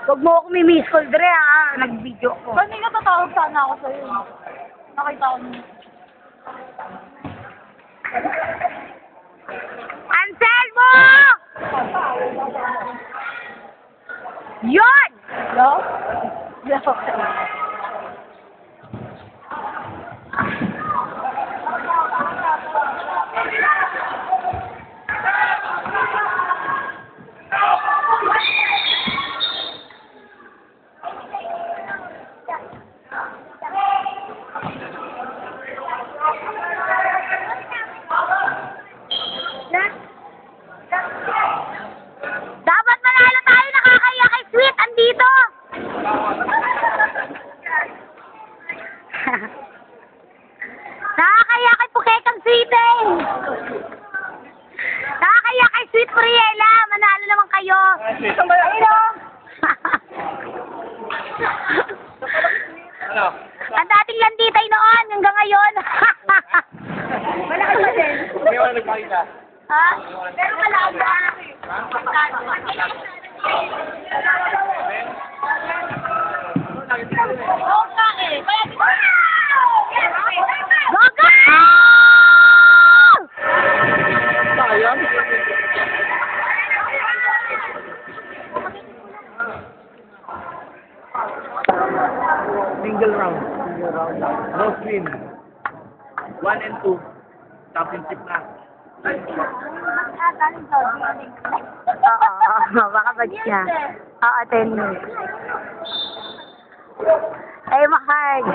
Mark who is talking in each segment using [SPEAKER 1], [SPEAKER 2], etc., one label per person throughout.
[SPEAKER 1] Huwag mo ako may-miss call, Dre, ha? Nag-video ko.
[SPEAKER 2] Kanina tatawag sana ako sa'yo. Nakita ko niyo.
[SPEAKER 1] Anselmo! Yun!
[SPEAKER 2] Hello? Hello?
[SPEAKER 1] Dapat manalo tayo, nakakaya kay Sweet, andito! Nakakaya kay Pukekang Sweet eh! Nakakaya kay Sweet Priela, manalo naman kayo! Ayun o!
[SPEAKER 3] Ano?
[SPEAKER 1] Ang dating landitay noon, hanggang ngayon.
[SPEAKER 2] Malaki ba din?
[SPEAKER 3] Hindi ko na nagpakita.
[SPEAKER 1] Ha? Pero malaga.
[SPEAKER 2] Oo nga eh. Kaya
[SPEAKER 1] Gogo!
[SPEAKER 3] Sayang. Single round. No spin. 1 and 2. Championship na.
[SPEAKER 1] Oo, baka ba siya? Oo, 10 minutes. Ay, Mahard.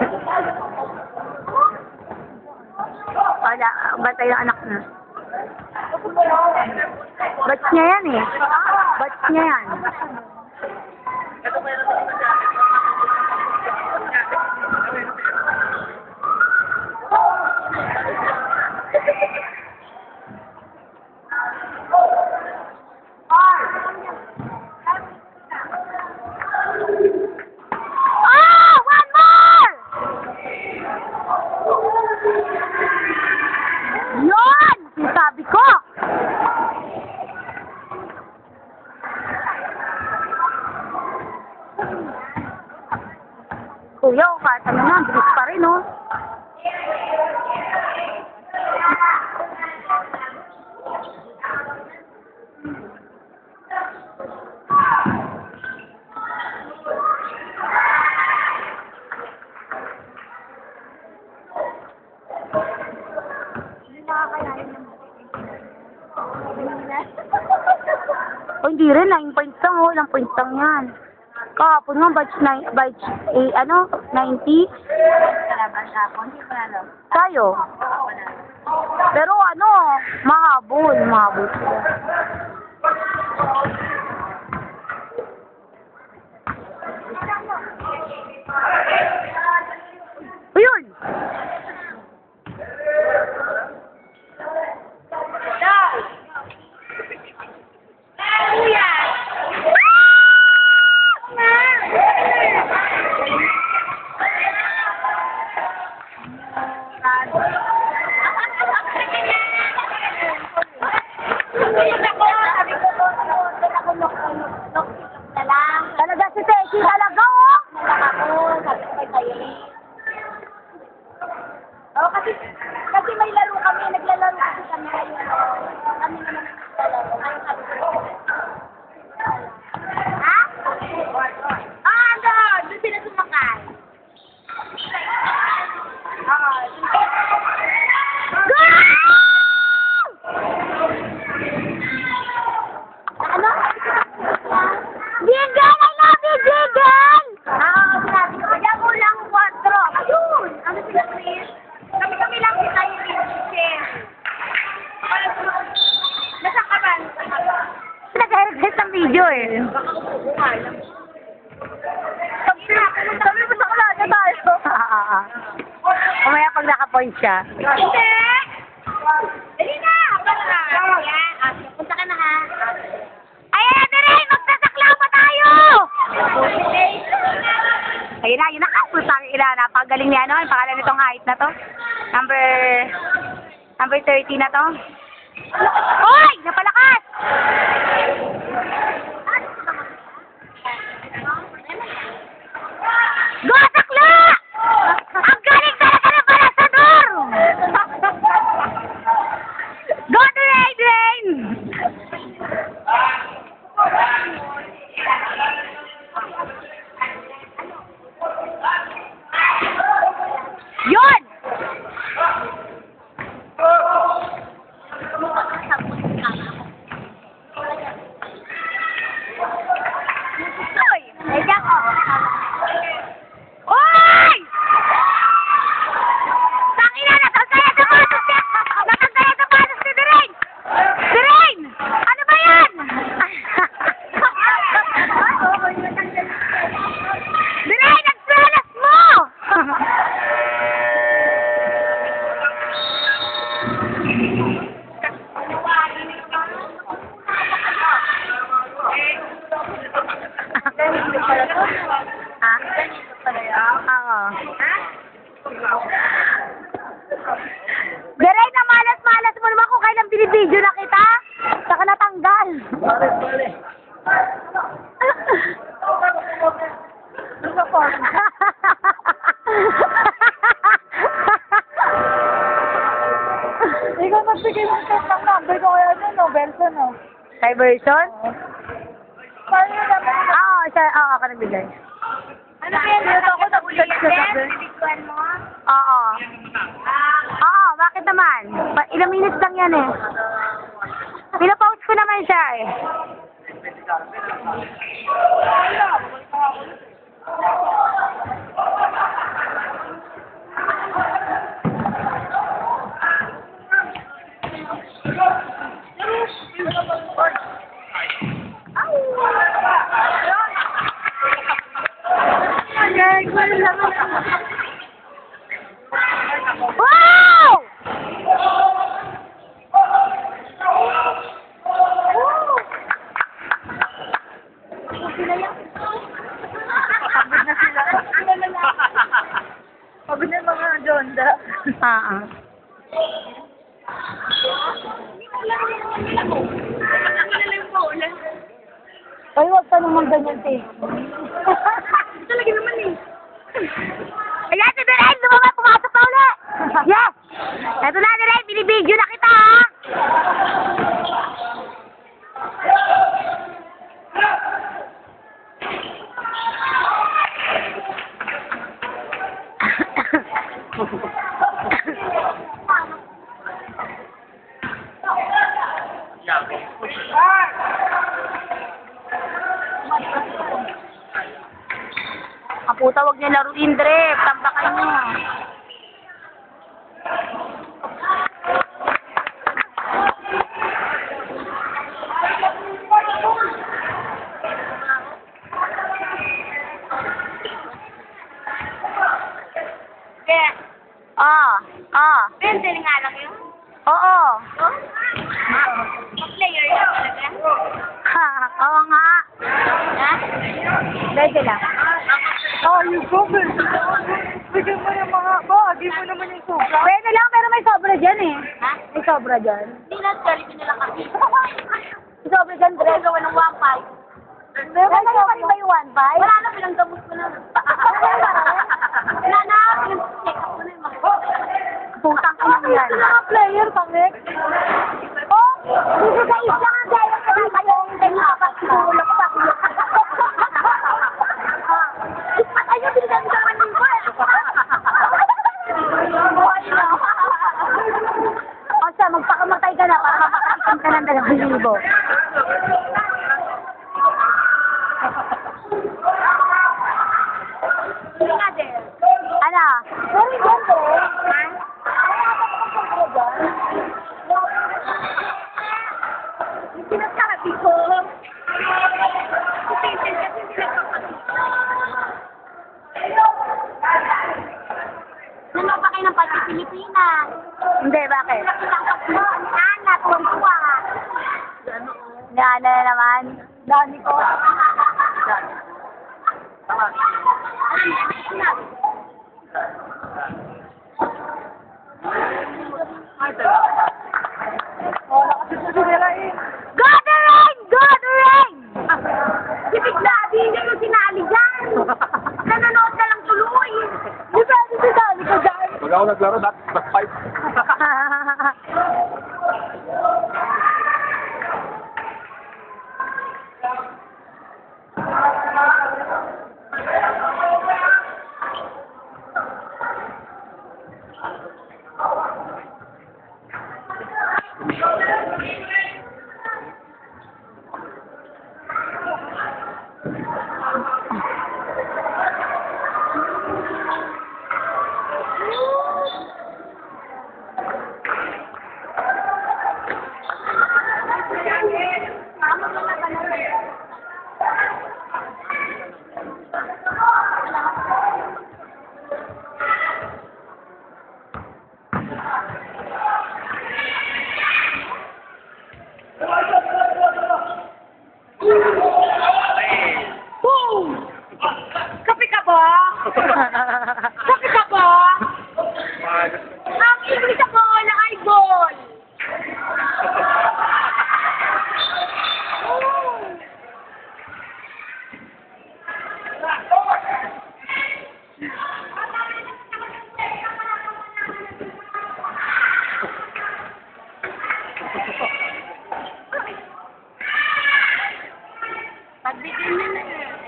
[SPEAKER 1] Wala, batay yung anak na. Batch niya yan eh. Batch niya yan. Oh! One more! Yun! Sabi ko! Kuya, kahit ano na, bilis pa rin, oh. O, hindi rin, 9 points lang, oh. Ilang points lang yan. Kahapon nga, batch 90?
[SPEAKER 2] Kalaban siya ako. Hindi pa alam.
[SPEAKER 1] Tayo. Pero ano, mahabol sila. Ayun! Talaga si Teki, talaga oh!
[SPEAKER 2] Oo, kasi may laro kami, naglalaro kasi kami ngayon. Kami naman naglalaro. Ngayon sabi ko,
[SPEAKER 1] Ha?
[SPEAKER 2] ano? Doon sila sumakay.
[SPEAKER 1] Ano? Jigan! I love you, Jigan!
[SPEAKER 2] Sabi ko, kaya ko lang 4. Ayun! Ano sila, Chris? Kami lang si tayo Chris. Nasaan ka ba?
[SPEAKER 1] Nag-request ng video eh.
[SPEAKER 2] Sabi mo sa kulada tayo.
[SPEAKER 1] Umaya pag naka-point siya.
[SPEAKER 2] Hindi! Dali na! Punta ka na ha.
[SPEAKER 1] Ayan na rin! Magsasaklaw pa tayo! Ayun na. Putang ina. Napagaling niya, ano? Ang pangalan nitong height na to? Number 30 na to. Hoy! Napalakas! Go, Sakla! Ang galing talaga ng Parasador! Go to Rain, Rain! Yun!
[SPEAKER 2] Ay, diyan ko.
[SPEAKER 1] Oy! Tangina, nakagaya sa pasos niya! Nakagaya sa pasos ni Dirain! Dirain! Ano ba yan? Dirain, ang salas mo! Ha? Oo. Dirain, na malas-malas mo naman kung kailan binibidyo na kita. Saka natanggal.
[SPEAKER 2] Ikaw nagbigay mo sa number ko kaya ano, no? Belson, no?
[SPEAKER 1] Kay version?
[SPEAKER 2] Paano yun naman?
[SPEAKER 1] Oo, siya, oo, ako nagbigay.
[SPEAKER 2] Ano ba yan? Dito ako nabulat sa sabi. Bibigyan mo?
[SPEAKER 1] Oo. Oo, bakit naman? Ilang minutes lang yan eh. Pinapost ko naman siya eh. Wow!
[SPEAKER 2] Pagod na sila. Pagod na yung mga Jonda.
[SPEAKER 1] Ah.
[SPEAKER 2] Ay, huwag ka naman ganyan, te.
[SPEAKER 1] Talaga naman eh. Ayan, si Dirain, lumabas, pumasok pa ulit. Yes! Eto na, Dirain, binibidyo na kita, ha? Ang puta, huwag niya laruin, Drep. Tambakan niyo.
[SPEAKER 2] Kaya, pwede nga lang yun.
[SPEAKER 1] Oo.
[SPEAKER 2] No? Player yun talaga.
[SPEAKER 1] Ha, oo nga.
[SPEAKER 2] Ha?
[SPEAKER 1] Pwede lang.
[SPEAKER 2] Oh, you go, bigyan mo yung mga ko. Di mo naman yung sobra.
[SPEAKER 1] Pwede lang, pero may sobra dyan eh.
[SPEAKER 2] Ha?
[SPEAKER 1] May sobra dyan.
[SPEAKER 2] Hindi na, galing nila kami.
[SPEAKER 1] May sobra dyan, Drep.
[SPEAKER 2] Gawa ng 1.5.
[SPEAKER 1] Wala naman ba yung 1.5?
[SPEAKER 2] Wala na, pinanggamot ko na. Wala na, pinag-check up ko na yung mga.
[SPEAKER 1] Putang ina yan.
[SPEAKER 2] Mga player, pangit.
[SPEAKER 1] Oh, dito sa isla nga gaya ko lang kayo ang tinapatulog sa
[SPEAKER 2] Ayun, pinaggamot ko naman din ko eh.
[SPEAKER 1] O siya, magpakamatay ka na para makakasam ka ng 2,000.
[SPEAKER 2] Hindi nga din.
[SPEAKER 1] Ano?
[SPEAKER 2] Sorry, ganda. Yung sinasabi ko. Kasi kasi Nanood pa kayo ng Pati Pilipinas.
[SPEAKER 1] Hindi, bakit?
[SPEAKER 2] Nakita ko ni Ana, tuwan-tuwa.
[SPEAKER 1] Yan na naman.
[SPEAKER 2] Dami ko. Oh, nakasito nila eh.
[SPEAKER 1] Go the rain! Go the rain!
[SPEAKER 2] Si Big Daddy, yun yung sinalo
[SPEAKER 3] Pag ako naglaro, that's 5.
[SPEAKER 2] Kape ka ba? Kape ka ba? Ang English ako na idol. Pagbigyan niya na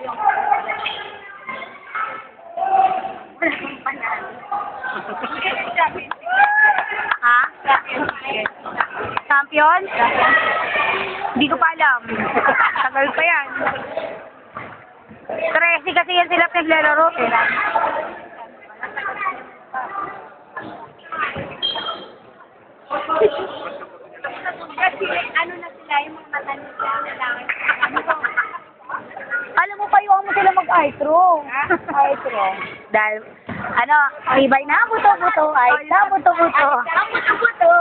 [SPEAKER 2] yung wala kang panalo.
[SPEAKER 1] Ha? Champion? Hindi ko pa alam. Tagal pa yan. 13 kasi yan sila naglalaro eh.
[SPEAKER 2] Kasi ano na sila, yung mga mata nila, kailangan.
[SPEAKER 1] Alam mo, payuhan mo sila mag-outro. Outro. Dahil, ano, ibay na buto-buto, ay na buto-buto.
[SPEAKER 2] Ang buto-buto.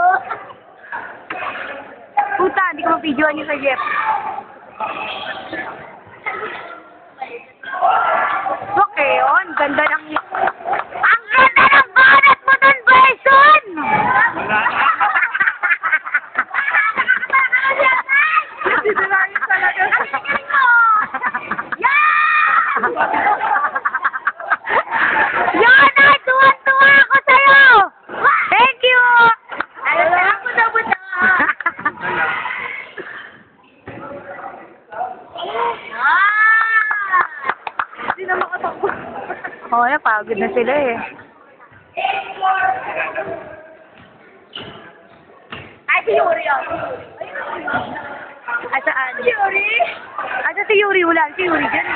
[SPEAKER 1] Puta, hindi ko mapidyoan yung sa Jeff. Okay, on. Ganda ng... Ang ganda ng banat mo dun, Bryson! Dito na yun talaga. Yan! Ay, tuwan-tuwa ako sa'yo! Thank you!
[SPEAKER 2] Ang buto-buto.
[SPEAKER 1] Hindi na makatakbo. Oo, napagod na sila eh.
[SPEAKER 2] Ay, si Yuri.
[SPEAKER 1] Asaan?
[SPEAKER 2] Yuri?
[SPEAKER 1] Asa si Yuri? Wala si Yuri dyan.